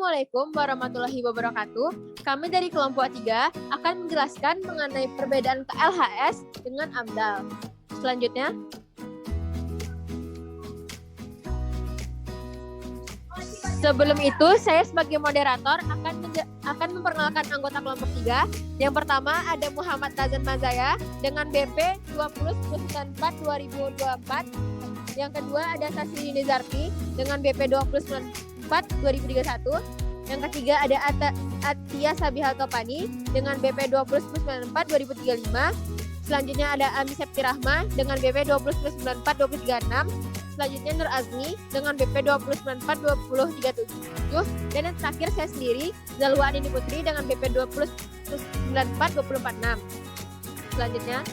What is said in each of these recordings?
Assalamualaikum warahmatullahi wabarakatuh. Kami dari kelompok 3 akan menjelaskan mengenai perbedaan KLHS dengan AMDAL. Selanjutnya, sebelum itu saya sebagai moderator akan memperkenalkan anggota kelompok 3. Yang pertama ada Muhammad Tazan Mazaya dengan BP 2094-2024. Yang kedua ada Sasri Yunizarti dengan BP 2094-2031. Yang ketiga ada Atia Sabihal Topani dengan BP 2094-2035. Selanjutnya ada Ami Septi Rahma dengan BP 2094-2036. Selanjutnya Nur Azmi dengan BP 2094-2037. Dan yang terakhir saya sendiri, Zalwa Adini Putri dengan BP 2094-2046. Selanjutnya,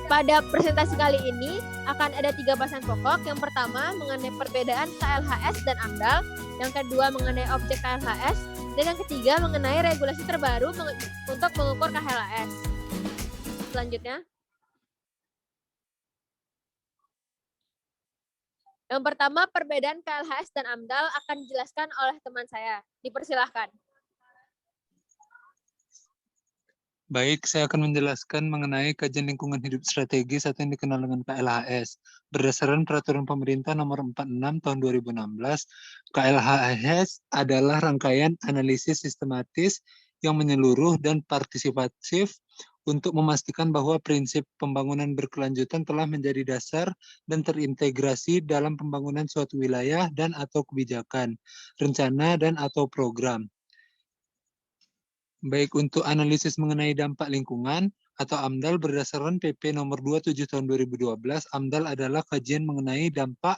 pada presentasi kali ini akan ada 3 bahasan pokok. Yang pertama mengenai perbedaan KLHS dan AMDAL. Yang kedua mengenai objek KLHS. Dan yang ketiga mengenai regulasi terbaru untuk mengukur KLHS. Selanjutnya. Yang pertama perbedaan KLHS dan AMDAL akan dijelaskan oleh teman saya. Dipersilahkan. Baik, saya akan menjelaskan mengenai kajian lingkungan hidup strategis atau yang dikenal dengan KLHS. Berdasarkan Peraturan Pemerintah Nomor 46 Tahun 2016, KLHS adalah rangkaian analisis sistematis yang menyeluruh dan partisipatif untuk memastikan bahwa prinsip pembangunan berkelanjutan telah menjadi dasar dan terintegrasi dalam pembangunan suatu wilayah dan atau kebijakan, rencana dan atau program. Baik untuk analisis mengenai dampak lingkungan atau AMDAL berdasarkan PP nomor 27 tahun 2012, AMDAL adalah kajian mengenai dampak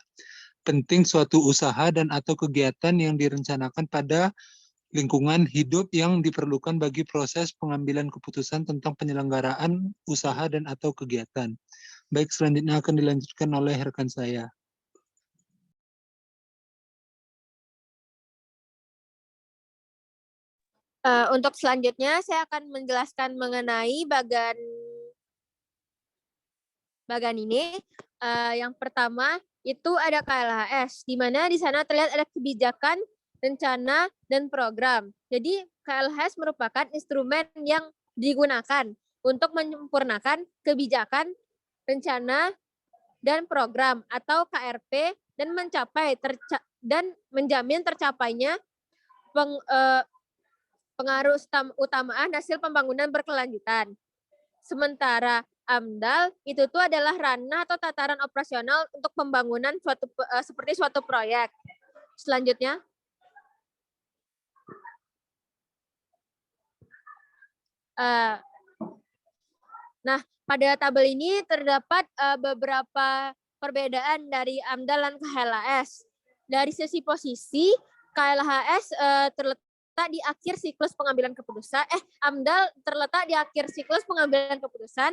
penting suatu usaha dan atau kegiatan yang direncanakan pada lingkungan hidup yang diperlukan bagi proses pengambilan keputusan tentang penyelenggaraan usaha dan atau kegiatan. Baik, selanjutnya akan dilanjutkan oleh rekan saya. Untuk selanjutnya saya akan menjelaskan mengenai bagan ini. Yang pertama itu ada KLHS, di mana di sana terlihat ada kebijakan, rencana, dan program. Jadi KLHS merupakan instrumen yang digunakan untuk menyempurnakan kebijakan, rencana, dan program atau KRP dan menjamin tercapainya pengaruh utamaan hasil pembangunan berkelanjutan. Sementara AMDAL itu tuh adalah ranah atau tataran operasional untuk pembangunan seperti suatu proyek. Selanjutnya. Nah, pada tabel ini terdapat beberapa perbedaan dari AMDAL dan KLHS. Dari sisi posisi, KLHS terletak di akhir siklus pengambilan keputusan. AMDAL terletak di akhir siklus pengambilan keputusan,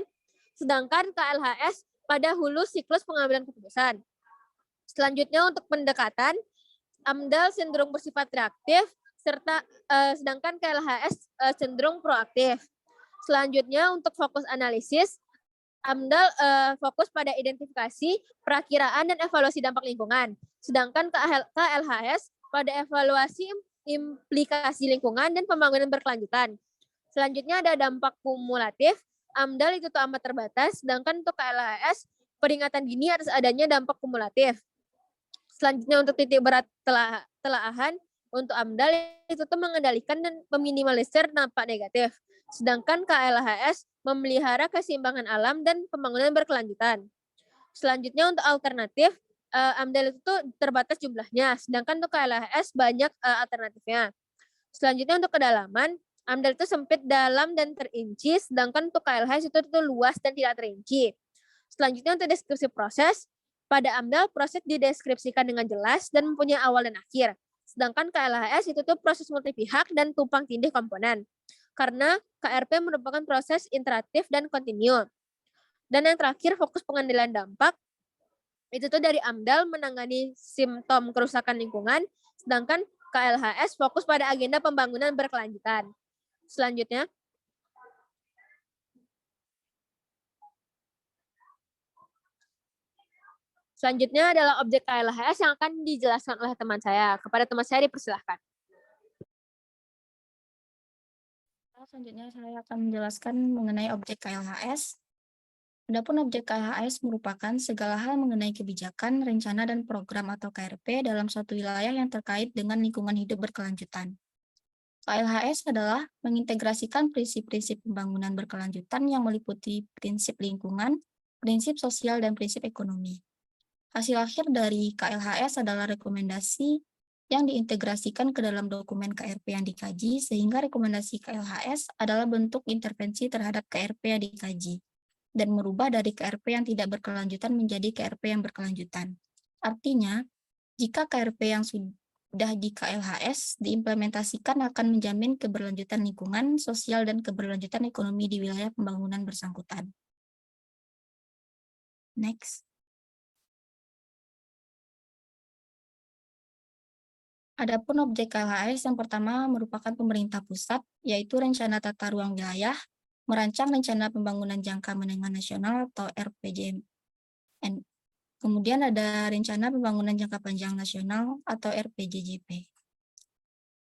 sedangkan KLHS pada hulu siklus pengambilan keputusan. Selanjutnya untuk pendekatan, AMDAL cenderung bersifat reaktif, sedangkan KLHS cenderung proaktif. Selanjutnya untuk fokus analisis, AMDAL fokus pada identifikasi, perakiraan, dan evaluasi dampak lingkungan. Sedangkan KLHS pada evaluasi implikasi lingkungan dan pembangunan berkelanjutan. Selanjutnya ada dampak kumulatif. AMDAL itu tuh amat terbatas, sedangkan untuk KLHS peringatan dini atas adanya dampak kumulatif. Selanjutnya untuk titik berat telaahan, untuk AMDAL itu tuh mengendalikan dan meminimalisir dampak negatif. Sedangkan KLHS memelihara keseimbangan alam dan pembangunan berkelanjutan. Selanjutnya untuk alternatif, AMDAL itu terbatas jumlahnya, sedangkan untuk KLHS banyak alternatifnya. Selanjutnya untuk kedalaman, AMDAL itu sempit, dalam, dan terinci, sedangkan untuk KLHS itu luas dan tidak terinci. Selanjutnya untuk deskripsi proses, pada AMDAL proses dideskripsikan dengan jelas dan mempunyai awal dan akhir. Sedangkan KLHS itu proses multipihak dan tumpang tindih komponen. Karena KRP merupakan proses iteratif dan kontinu. Dan yang terakhir fokus pengendalian dampak, itu tuh dari AMDAL menangani simptom kerusakan lingkungan, sedangkan KLHS fokus pada agenda pembangunan berkelanjutan. Selanjutnya. Selanjutnya adalah objek KLHS yang akan dijelaskan oleh teman saya. Kepada teman saya dipersilahkan. Selanjutnya saya akan menjelaskan mengenai objek KLHS. Adapun objek KLHS merupakan segala hal mengenai kebijakan, rencana, dan program atau KRP dalam suatu wilayah yang terkait dengan lingkungan hidup berkelanjutan. KLHS adalah mengintegrasikan prinsip-prinsip pembangunan berkelanjutan yang meliputi prinsip lingkungan, prinsip sosial, dan prinsip ekonomi. Hasil akhir dari KLHS adalah rekomendasi yang diintegrasikan ke dalam dokumen KRP yang dikaji, sehingga rekomendasi KLHS adalah bentuk intervensi terhadap KRP yang dikaji, dan merubah dari KRP yang tidak berkelanjutan menjadi KRP yang berkelanjutan. Artinya, jika KRP yang sudah di KLHS diimplementasikan akan menjamin keberlanjutan lingkungan, sosial, dan keberlanjutan ekonomi di wilayah pembangunan bersangkutan. Next. Adapun objek KLHS yang pertama merupakan pemerintah pusat, yaitu Rencana Tata Ruang Wilayah, merancang Rencana Pembangunan Jangka Menengah Nasional atau RPJMN. Kemudian ada Rencana Pembangunan Jangka Panjang Nasional atau RPJJP.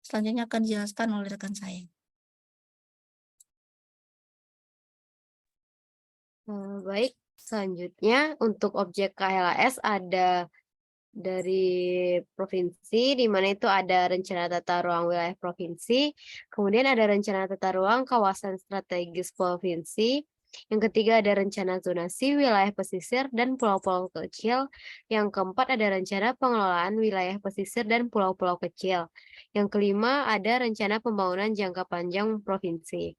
Selanjutnya akan dijelaskan oleh rekan saya. Baik, selanjutnya untuk objek KLHS ada dari provinsi, di mana itu ada rencana tata ruang wilayah provinsi, kemudian ada rencana tata ruang kawasan strategis provinsi, yang ketiga ada rencana zonasi wilayah pesisir dan pulau-pulau kecil, yang keempat ada rencana pengelolaan wilayah pesisir dan pulau-pulau kecil, yang kelima ada rencana pembangunan jangka panjang provinsi.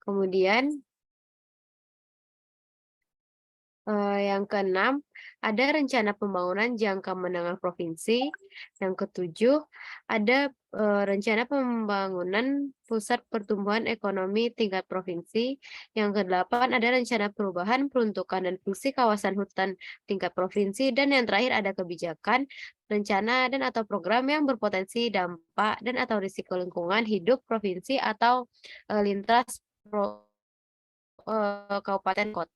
Kemudian yang keenam, ada rencana pembangunan jangka menengah provinsi. Yang ketujuh, ada rencana pembangunan pusat pertumbuhan ekonomi tingkat provinsi. Yang kedelapan, ada rencana perubahan, peruntukan, dan fungsi kawasan hutan tingkat provinsi. Dan yang terakhir, ada kebijakan, rencana, dan atau program yang berpotensi dampak dan atau risiko lingkungan hidup provinsi atau lintas kabupaten kota.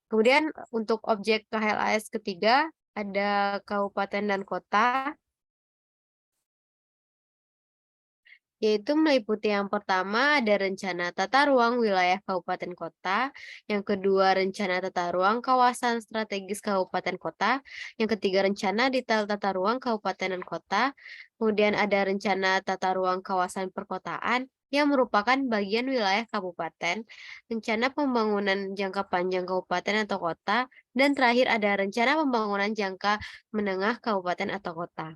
Kemudian untuk objek KLHS ketiga ada kabupaten dan kota, yaitu meliputi yang pertama ada rencana tata ruang wilayah kabupaten kota, yang kedua rencana tata ruang kawasan strategis kabupaten kota, yang ketiga rencana detail tata ruang kabupaten dan kota, kemudian ada rencana tata ruang kawasan perkotaan, yang merupakan bagian wilayah kabupaten, rencana pembangunan jangka panjang kabupaten atau kota, dan terakhir ada rencana pembangunan jangka menengah kabupaten atau kota.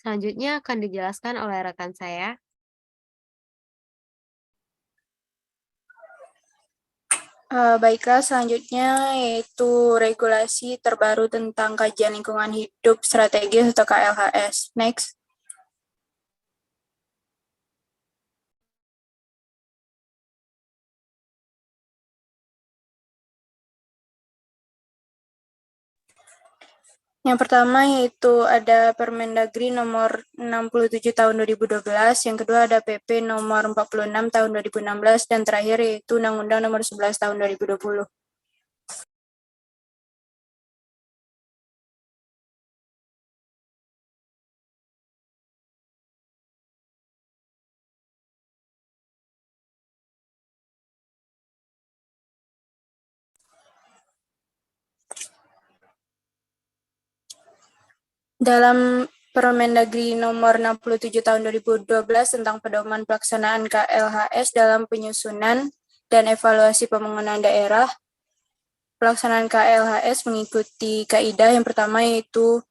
Selanjutnya akan dijelaskan oleh rekan saya. Baiklah, selanjutnya yaitu regulasi terbaru tentang kajian lingkungan hidup strategis atau KLHS. Next. Yang pertama yaitu ada Permendagri nomor 67 tahun 2012, yang kedua ada PP nomor 46 tahun 2016, dan terakhir yaitu Undang-Undang nomor 11 tahun 2020. Dalam Permendagri nomor 67 tahun 2012 tentang pedoman pelaksanaan KLHS dalam penyusunan dan evaluasi pembangunan daerah, pelaksanaan KLHS mengikuti kaidah yang pertama yaitu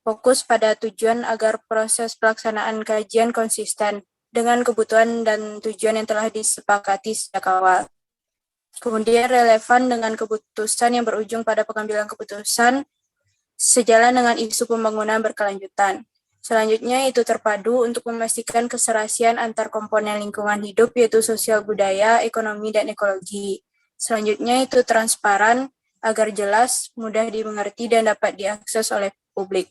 fokus pada tujuan agar proses pelaksanaan kajian konsisten dengan kebutuhan dan tujuan yang telah disepakati sejak awal. Kemudian relevan dengan keputusan yang berujung pada pengambilan keputusan sejalan dengan isu pembangunan berkelanjutan. Selanjutnya itu terpadu untuk memastikan keserasian antar komponen lingkungan hidup yaitu sosial budaya, ekonomi, dan ekologi. Selanjutnya itu transparan agar jelas, mudah dimengerti, dan dapat diakses oleh publik.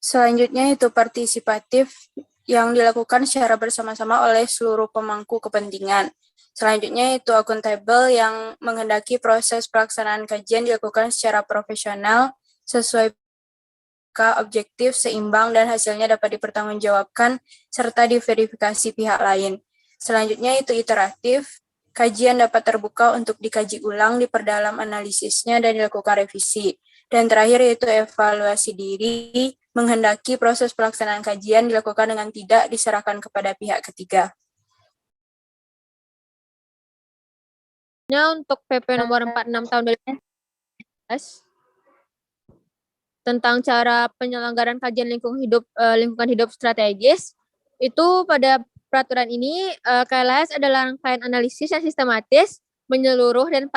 Selanjutnya itu partisipatif yang dilakukan secara bersama-sama oleh seluruh pemangku kepentingan. Selanjutnya itu akuntabel yang menghendaki proses pelaksanaan kajian dilakukan secara profesional, sesuai objektif, seimbang, dan hasilnya dapat dipertanggungjawabkan serta diverifikasi pihak lain. Selanjutnya itu iteratif, kajian dapat terbuka untuk dikaji ulang, diperdalam analisisnya, dan dilakukan revisi. Dan terakhir yaitu evaluasi diri, menghendaki proses pelaksanaan kajian dilakukan dengan tidak diserahkan kepada pihak ketiga. Untuk PP nomor 46 tahun 2019 tentang cara penyelenggaraan kajian lingkungan hidup strategis, itu pada peraturan ini KLHS adalah rangkaian analisis yang sistematis, menyeluruh, dan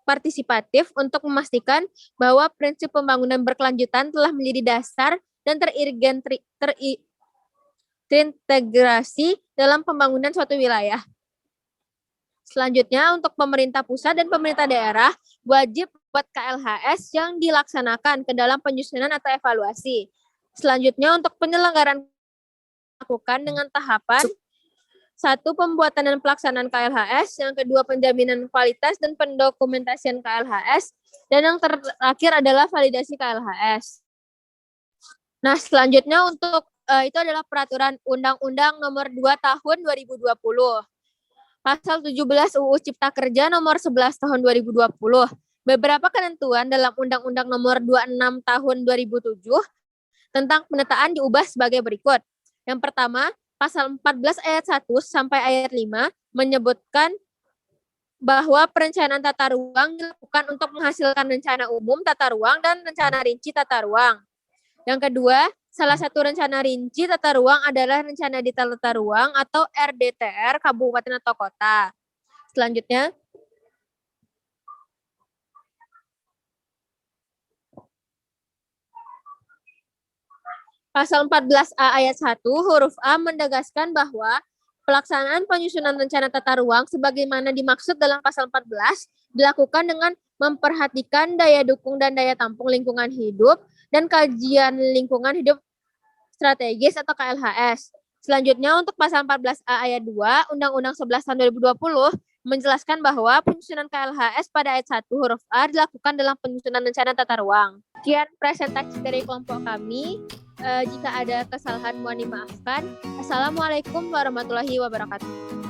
partisipatif untuk memastikan bahwa prinsip pembangunan berkelanjutan telah menjadi dasar dan terintegrasi dalam pembangunan suatu wilayah. Selanjutnya, untuk pemerintah pusat dan pemerintah daerah, wajib buat KLHS yang dilaksanakan ke dalam penyusunan atau evaluasi. Selanjutnya, untuk penyelenggaraan dilakukan dengan tahapan: 1. Pembuatan dan pelaksanaan KLHS, yang kedua penjaminan kualitas dan pendokumentasian KLHS, dan yang terakhir adalah validasi KLHS. Nah, selanjutnya untuk itu adalah peraturan Undang-Undang Nomor 2 Tahun 2020. Pasal 17 UU Cipta Kerja Nomor 11 Tahun 2020. Beberapa ketentuan dalam Undang-Undang Nomor 26 Tahun 2007 tentang pemetaan diubah sebagai berikut. Yang pertama, Pasal 14 ayat 1 sampai ayat 5 menyebutkan bahwa perencanaan tata ruang dilakukan untuk menghasilkan rencana umum tata ruang dan rencana rinci tata ruang. Yang kedua, salah satu rencana rinci tata ruang adalah rencana detail tata ruang atau RDTR kabupaten atau kota. Selanjutnya, Pasal 14A ayat 1 huruf A menegaskan bahwa pelaksanaan penyusunan rencana tata ruang sebagaimana dimaksud dalam pasal 14 dilakukan dengan memperhatikan daya dukung dan daya tampung lingkungan hidup dan kajian lingkungan hidup strategis atau KLHS. Selanjutnya untuk pasal 14A ayat 2 Undang-Undang 11 tahun 2020 menjelaskan bahwa penyusunan KLHS pada ayat 1 huruf A dilakukan dalam penyusunan rencana tata ruang. Sekian presentasi dari kelompok kami. Jika ada kesalahan mohon dimaafkan. Assalamualaikum warahmatullahi wabarakatuh.